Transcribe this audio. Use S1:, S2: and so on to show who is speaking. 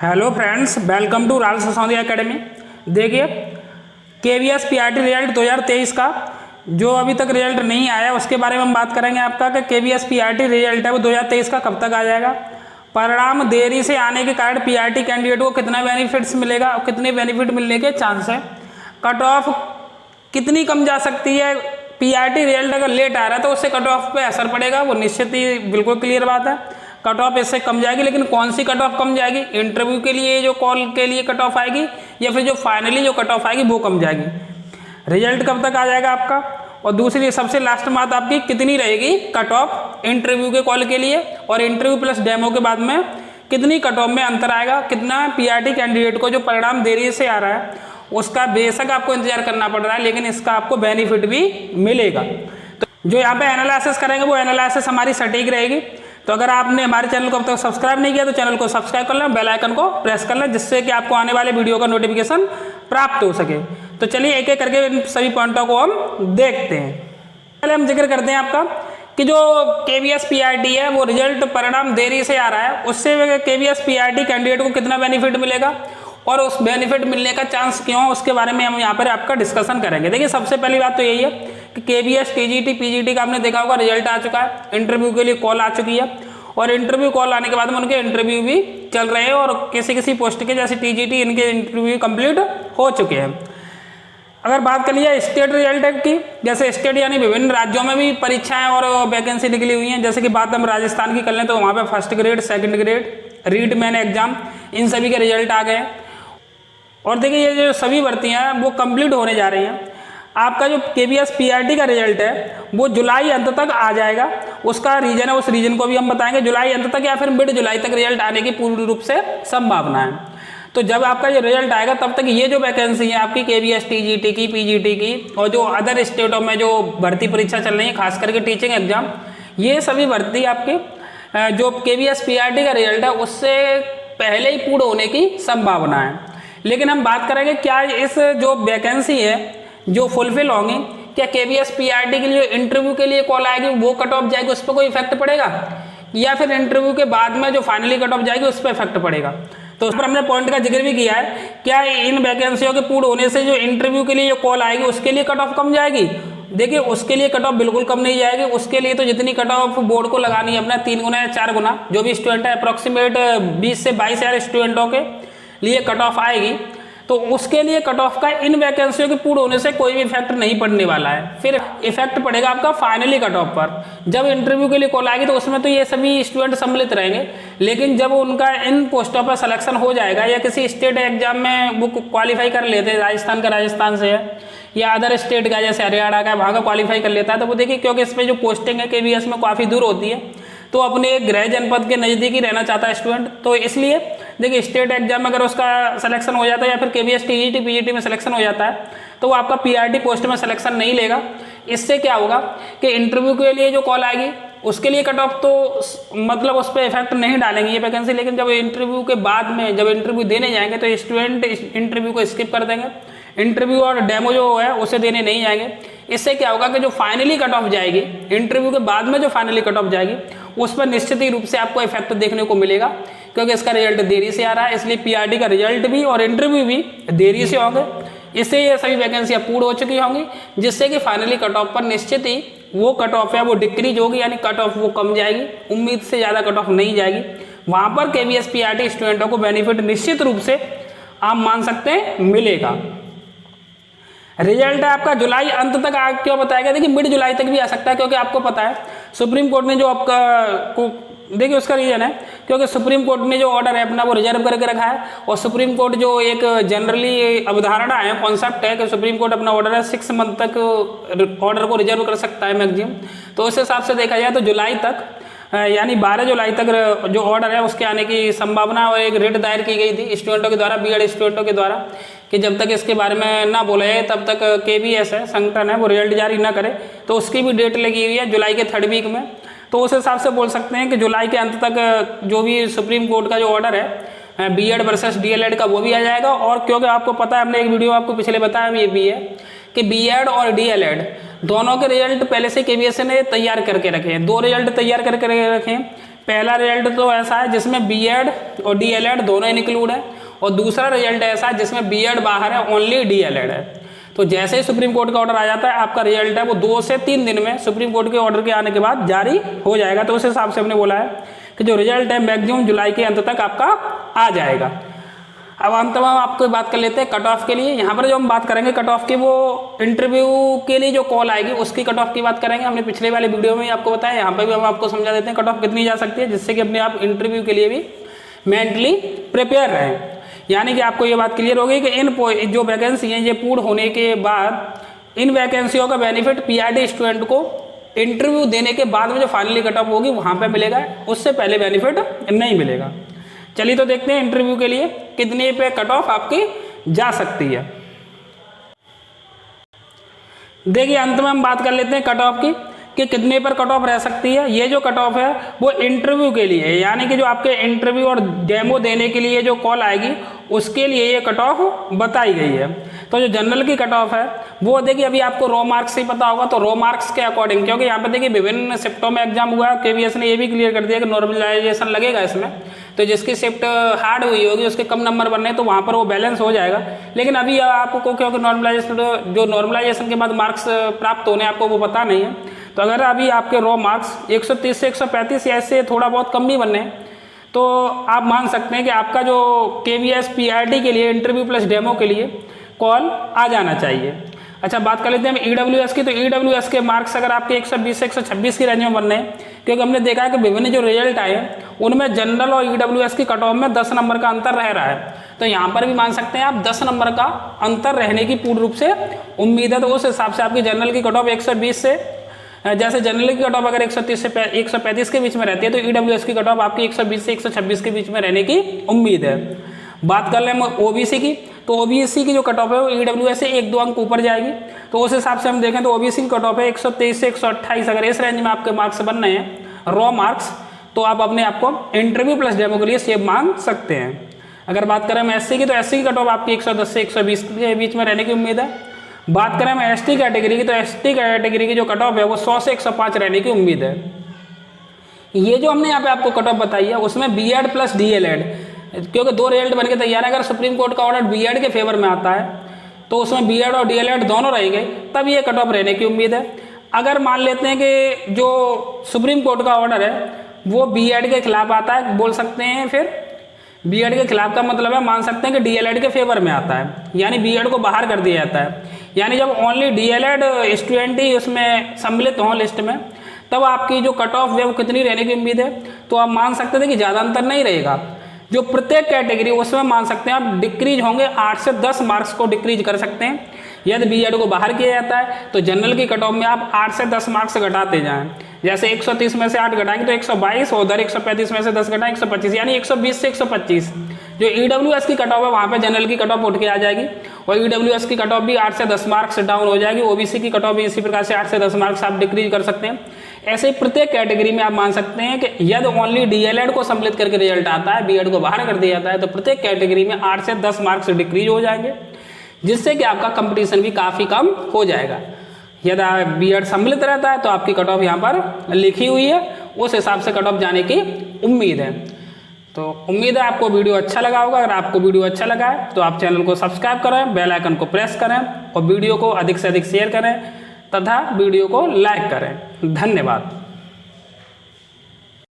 S1: Hello friends, welcome to राल ससौंदी academy. देखिए KVS PRT result 2023 का जो अभी तक रिजल्ट नहीं आया उसके बारे में हम बात करेंगे। आपका कि KVS PRT रिजल्ट है वो 2023 का कब तक आ जाएगा, परिणाम देरी से आने के कारण PRT कैंडिडेट को कितना बेनिफिट्स मिलेगा और कितने बेनिफिट मिलने के चांस है, कट ऑफ कितनी कम जा सकती है। PRT रिजल्ट अगर लेट आ रहा है तो उससे कट ऑफ पे असर पड़ेगा, वो निश्चित ही बिल्कुल क्लियर बात है। कट ऑफ इससे कम जाएगी, लेकिन कौन सी कट ऑफ कम जाएगी, इंटरव्यू के लिए जो कॉल के लिए कट ऑफ आएगी या फिर जो फाइनली जो कट ऑफ आएगी वो कम जाएगी। रिजल्ट कब तक आ जाएगा आपका, और दूसरी सबसे लास्ट बात आपकी कितनी रहेगी कट ऑफ इंटरव्यू के कॉल के लिए, और इंटरव्यू प्लस डेमो के बाद में कितनी कट ऑफ में अंतर आएगा, कितना PRT कैंडिडेट को जो परिणाम देरी से आ रहा है उसका बेशक आपको इंतजार करना पड़ रहा है, लेकिन इसका आपको बेनिफिट भी मिलेगा। तो जो यहाँ पे एनालिसिस करेंगे वो एनालिसिस हमारी सटीक रहेगी। तो अगर आपने हमारे चैनल को अब तक सब्सक्राइब नहीं किया तो चैनल को सब्सक्राइब कर लें, बेल आइकन को प्रेस कर लें, जिससे कि आपको आने वाले वीडियो का नोटिफिकेशन प्राप्त हो सके। तो चलिए एक एक करके इन सभी पॉइंटों को हम देखते हैं। पहले हम जिक्र करते हैं आपका कि जो KVS PRT है वो रिजल्ट परिणाम देरी से आ रहा है, उससे KVS PRT कैंडिडेट को कितना बेनिफिट मिलेगा और उस बेनिफिट मिलने का चांस क्यों, उसके बारे में हम यहाँ पर आपका डिस्कशन करेंगे। देखिए सबसे पहली बात तो यही है कि KVS TGT PGT का आपने देखा होगा रिजल्ट आ चुका है, इंटरव्यू के लिए कॉल आ चुकी है, और इंटरव्यू कॉल आने के बाद में उनके इंटरव्यू भी चल रहे हैं, और किसी किसी पोस्ट के जैसे TGT इनके इंटरव्यू कंप्लीट हो चुके हैं। अगर बात कर लिया स्टेट रिजल्ट की, जैसे स्टेट यानी विभिन्न राज्यों में भी परीक्षाएं और वैकेंसी निकली हुई हैं। जैसे कि बात हम राजस्थान की कर लें तो वहाँ पे फर्स्ट ग्रेड, सेकंड ग्रेड, रीड मेन एग्जाम, इन सभी के रिजल्ट आ गए हैं। और देखिए ये जो सभी भर्तियां हैं वो कंप्लीट होने जा रही हैं। आपका जो KVS PRT का रिजल्ट है वो जुलाई अंत तक आ जाएगा। उसका रीजन है, उस रीजन को भी हम बताएंगे, जुलाई अंत तक या फिर मिड जुलाई तक रिजल्ट आने की पूर्ण रूप से संभावना है। तो जब आपका ये रिजल्ट आएगा तब तक ये जो वैकेंसी है आपकी KVS TGT की, PGT की, और जो अदर स्टेटों में जो भर्ती परीक्षा चल रही है खास करके टीचिंग एग्जाम, ये सभी भर्ती आपके जो KVS PRT का रिजल्ट है उससे पहले ही पूर्ण होने की संभावना है। लेकिन हम बात करेंगे क्या इस जो वैकेंसी है जो फुलफिल होंगी, क्या KVS PRT के लिए इंटरव्यू के लिए कॉल आएगी वो कट ऑफ जाएगी, उस पर कोई इफेक्ट पड़ेगा, या फिर इंटरव्यू के बाद में जो फाइनली कट ऑफ जाएगी उस पर इफेक्ट पड़ेगा। तो उस पर हमने पॉइंट का जिक्र भी किया है, क्या इन वैकेंसियों के पूर्ण होने से जो इंटरव्यू के लिए जो कॉल आएगी उसके लिए कट ऑफ कम जाएगी। देखिए उसके लिए कट ऑफ बिल्कुल कम नहीं जाएगी, उसके लिए तो जितनी कट ऑफ बोर्ड को लगानी है अपना 3 गुना या 4 गुना, जो भी स्टूडेंट है अप्रॉक्सीमेट 20 से 22 हज़ार स्टूडेंटों के लिए कट ऑफ आएगी, तो उसके लिए कट ऑफ का इन वैकेंसियों के पूर्ण होने से कोई भी इफेक्ट नहीं पड़ने वाला है। फिर इफेक्ट पड़ेगा आपका फाइनली कट ऑफ पर। जब इंटरव्यू के लिए कॉल आएगी तो उसमें तो ये सभी स्टूडेंट सम्मिलित रहेंगे, लेकिन जब उनका इन पोस्टों पर सिलेक्शन हो जाएगा या किसी स्टेट एग्जाम में वो क्वालिफाई कर लेते हैं, राजस्थान का राजस्थान से है या अदर स्टेट का जैसे हरियाणा का वहाँ का क्वालिफाई कर लेता है, तो वो देखिए क्योंकि इसमें जो पोस्टिंग है KVS में काफ़ी दूर होती है, तो अपने गृह जनपद के नज़दीक ही रहना चाहता है स्टूडेंट, तो इसलिए देखिए स्टेट एग्जाम में अगर उसका सिलेक्शन हो जाता है या फिर KVS TGT PGT में सिलेक्शन हो जाता है तो वो आपका PRT पोस्ट में सिलेक्शन नहीं लेगा। इससे क्या होगा कि इंटरव्यू के लिए जो कॉल आएगी उसके लिए कट ऑफ तो मतलब उस पर इफेक्ट नहीं डालेंगे ये वैकेंसी, लेकिन जब इंटरव्यू के बाद में जब इंटरव्यू देने जाएंगे तो स्टूडेंट इंटरव्यू को स्किप कर देंगे, इंटरव्यू और डेमो जो है उसे देने नहीं जाएंगे। इससे क्या होगा कि जो फाइनली कट ऑफ जाएगी इंटरव्यू के बाद में जो फाइनली कट ऑफ जाएगी उस पर निश्चित ही रूप से आपको इफेक्ट देखने को मिलेगा, क्योंकि इसका रिजल्ट देरी से आ रहा है, इसलिए PRT का रिजल्ट भी और इंटरव्यू भी देरी से होंगे। इससे ये सभी वैकेंसियाँ पूर्ण हो चुकी होंगी, जिससे कि फाइनली कट ऑफ पर निश्चित ही वो कट ऑफ है वो डिक्रीज होगी, यानी कट ऑफ वो कम जाएगी, उम्मीद से ज़्यादा कट ऑफ नहीं जाएगी। वहाँ पर KVS PRT स्टूडेंटों को बेनिफिट निश्चित रूप से आप मान सकते हैं मिलेगा। रिजल्ट है आपका जुलाई अंत तक आ, क्यों बताया गया, देखिए मिड जुलाई तक भी आ सकता है, क्योंकि आपको पता है सुप्रीम कोर्ट ने जो आपका को देखिए उसका रीजन है क्योंकि सुप्रीम कोर्ट ने जो ऑर्डर है अपना वो रिजर्व करके रखा है, और सुप्रीम कोर्ट जो एक जनरली अवधारणा है, कॉन्सेप्ट है कि सुप्रीम कोर्ट अपना ऑर्डर है 6 मंथ तक ऑर्डर को रिजर्व कर सकता है मैक्सिमम। तो उस हिसाब से देखा जाए तो जुलाई तक यानी 12 जुलाई तक जो ऑर्डर है उसके आने की संभावना, और एक रिट दायर की गई थी स्टूडेंटों के द्वारा, BEd स्टूडेंटों के द्वारा, कि जब तक इसके बारे में ना बोला जाए तब तक KVS है संगठन है वो रिजल्ट जारी ना करे, तो उसकी भी डेट लगी हुई है जुलाई के 3rd वीक में। तो उस हिसाब से बोल सकते हैं कि जुलाई के अंत तक जो भी सुप्रीम कोर्ट का जो ऑर्डर है BEd वर्सेस DLED का वो भी आ जाएगा। और क्योंकि आपको पता है, हमने एक वीडियो आपको पिछले बताया ये भी है कि BEd और DLED दोनों के रिजल्ट पहले से KVS ने तैयार करके रखे हैं, 2 रिजल्ट तैयार करके रखे हैं। पहला रिजल्ट तो ऐसा है जिसमें बीएड और डीएलएड दोनों इंक्लूड है, और दूसरा रिजल्ट ऐसा है जिसमें बीएड बाहर है, ओनली डीएलएड है। तो जैसे ही सुप्रीम कोर्ट का ऑर्डर आ जाता है, आपका रिजल्ट है वो 2 से 3 दिन में सुप्रीम कोर्ट के ऑर्डर के आने के बाद जारी हो जाएगा। तो उस हिसाब से हमने बोला है कि जो रिजल्ट है मैक्सिमम जुलाई के अंत तक आपका आ जाएगा। अब अंत में हम आपको बात कर लेते हैं कट ऑफ के लिए। यहाँ पर जो हम बात करेंगे कट ऑफ की, वो इंटरव्यू के लिए जो कॉल आएगी उसकी कट ऑफ की बात करेंगे। हमने पिछले वाले वीडियो में आपको बताया, यहाँ पर भी हम आपको समझा देते हैं कट ऑफ कितनी जा सकती है, जिससे कि अपने आप इंटरव्यू के लिए भी मेंटली प्रिपेयर रहें। यानी कि आपको ये बात क्लियर होगी कि इन जो वैकेंसी हैं ये पूर्ण होने के बाद इन वैकेंसियों का बेनिफिट पीआरटी स्टूडेंट को इंटरव्यू देने के बाद में जो फाइनली कट ऑफ होगी वहाँ पे मिलेगा, उससे पहले बेनिफिट नहीं मिलेगा। चलिए तो देखते हैं इंटरव्यू के लिए कितने पे कट ऑफ आपकी जा सकती है। देखिए अंत में हम बात कर लेते हैं कट ऑफ की कि कितने पर कट ऑफ रह सकती है। ये जो कट ऑफ है वो इंटरव्यू के लिए है, यानी कि जो आपके इंटरव्यू और डेमो देने के लिए जो कॉल आएगी उसके लिए ये कट ऑफ बताई गई है। तो जो जनरल की कट ऑफ है वो देखिए अभी आपको रॉ मार्क्स से पता होगा, तो रॉ मार्क्स के अकॉर्डिंग, क्योंकि यहाँ पे देखिए विभिन्न शिफ्टों में एग्जाम हुआ है, केवीएस ने ये भी क्लियर कर दिया कि नॉर्मलाइजेशन लगेगा इसमें, तो जिसकी शिफ्ट हार्ड हुई होगी उसके कम नंबर बनने, तो वहाँ पर वो बैलेंस हो जाएगा। लेकिन अभी आपको क्योंकि नॉर्मलाइजेशन के बाद मार्क्स प्राप्त होने आपको वो पता नहीं है, तो अगर अभी आपके रॉ मार्क्स 130 से 135 या इससे थोड़ा बहुत कम भी बनने, तो आप मान सकते हैं कि आपका जो केवीएस पीआरटी के लिए इंटरव्यू प्लस डेमो के लिए कॉल आ जाना चाहिए। अच्छा बात कर लेते हैं ईडब्ल्यूएस की। तो ईडब्ल्यूएस के मार्क्स अगर आपके 120 से 126 की रेंज में बन रहे हैं, क्योंकि हमने देखा है कि विभिन्न जो रिजल्ट आए हैं उनमें जनरल और ईडब्ल्यूएस की कट ऑफ में 10 नंबर का अंतर रह रहा है। तो यहाँ पर भी मान सकते हैं आप 10 नंबर का अंतर रहने की पूर्ण रूप से उम्मीद है। तो उस हिसाब से आपकी जनरल की कट ऑफ 120 से, जैसे जनरल की कट ऑफ अगर 130 से 135 के बीच में रहती है, तो ईडब्ल्यूएस की कट ऑफ आपकी 120 से 126 के बीच में रहने की उम्मीद है। बात कर लें हम ओबीसी की, तो ओबीसी की जो कट ऑफ है वो ईडब्ल्यूएस से 1-2 अंक ऊपर जाएगी। तो उस हिसाब से हम देखें तो ओबीसी की कट ऑफ है 123 से 128। अगर इस रेंज में आपके मार्क्स बन रहे हैं रॉ मार्क्स, तो आप अपने आप को इंटरव्यू प्लस डेमो के लिए सेव मान सकते हैं। अगर बात करें हम एससी की, तो एससी की कट ऑफ आपकी 110 से 120 के बीच में रहने की उम्मीद है। बात करें हम एसटी कैटेगरी की, तो एसटी कैटेगरी की जो कट ऑफ है वो 100 से 105 रहने की उम्मीद है। ये जो हमने यहाँ पे आपको कट ऑफ बताई है उसमें बीएड प्लस डीएलएड, क्योंकि 2 रिजल्ट बन के तैयार है। अगर सुप्रीम कोर्ट का ऑर्डर बीएड के फेवर में आता है तो उसमें बीएड और डीएलएड दोनों रहेंगे, तब ये कट ऑफ रहने की उम्मीद है। अगर मान लेते हैं कि जो सुप्रीम कोर्ट का ऑर्डर है वो बीएड के खिलाफ आता है, बोल सकते हैं फिर बीएड के खिलाफ का मतलब है मान सकते हैं कि डीएलएड के फेवर में आता है, यानी बीएड को बाहर कर दिया जाता है। यानी जब ओनली डीएलएड स्टूडेंट ही उसमें सम्मिलित हों लिस्ट में, तब आपकी जो कट ऑफ है वो कितनी रहने की उम्मीद है, तो आप मान सकते थे कि ज़्यादा अंतर नहीं रहेगा। जो प्रत्येक कैटेगरी उसमें मान सकते हैं आप डिक्रीज होंगे, 8 से 10 मार्क्स को डिक्रीज कर सकते हैं। यदि बीएड को बाहर किया जाता है तो जनरल की कट ऑफ में आप 8 से 10 मार्क्स घटाते जाएं। जैसे 130 में से 8 घटाएंगे तो 122, और उधर 135 में से 10 घटाएं 125, यानी 120 से 125। जो ईडब्ल्यूएस की कट ऑफ है वहाँ पे जनरल की कट ऑफ उठ के आ जाएगी, और ईडब्ल्यूएस की कट ऑफ भी 8 से 10 मार्क्स डाउन हो जाएगी। ओबीसी की कट ऑफ भी इसी प्रकार से 8 से 10 मार्क्स आप डिक्रीज कर सकते हैं। ऐसे ही प्रत्येक कैटेगरी में आप मान सकते हैं कि यदि ओनली डीएलएड को सम्मिलित करके रिजल्ट आता है, बीएड को बाहर कर दिया जाता है, तो प्रत्येक कैटेगरी में 8 से 10 मार्क्स डिक्रीज हो जाएंगे, जिससे कि आपका कंपटीशन भी काफ़ी कम हो जाएगा। यदि बीएड सम्मिलित रहता है तो आपकी कट ऑफ यहाँ पर लिखी हुई है, उस हिसाब से कट ऑफ जाने की उम्मीद है। तो उम्मीद है आपको वीडियो अच्छा लगा होगा। अगर आपको वीडियो अच्छा लगा है तो आप चैनल को सब्सक्राइब करें, बेल आइकन को प्रेस करें और वीडियो को अधिक से अधिक शेयर करें तथा वीडियो को लाइक करें। धन्यवाद।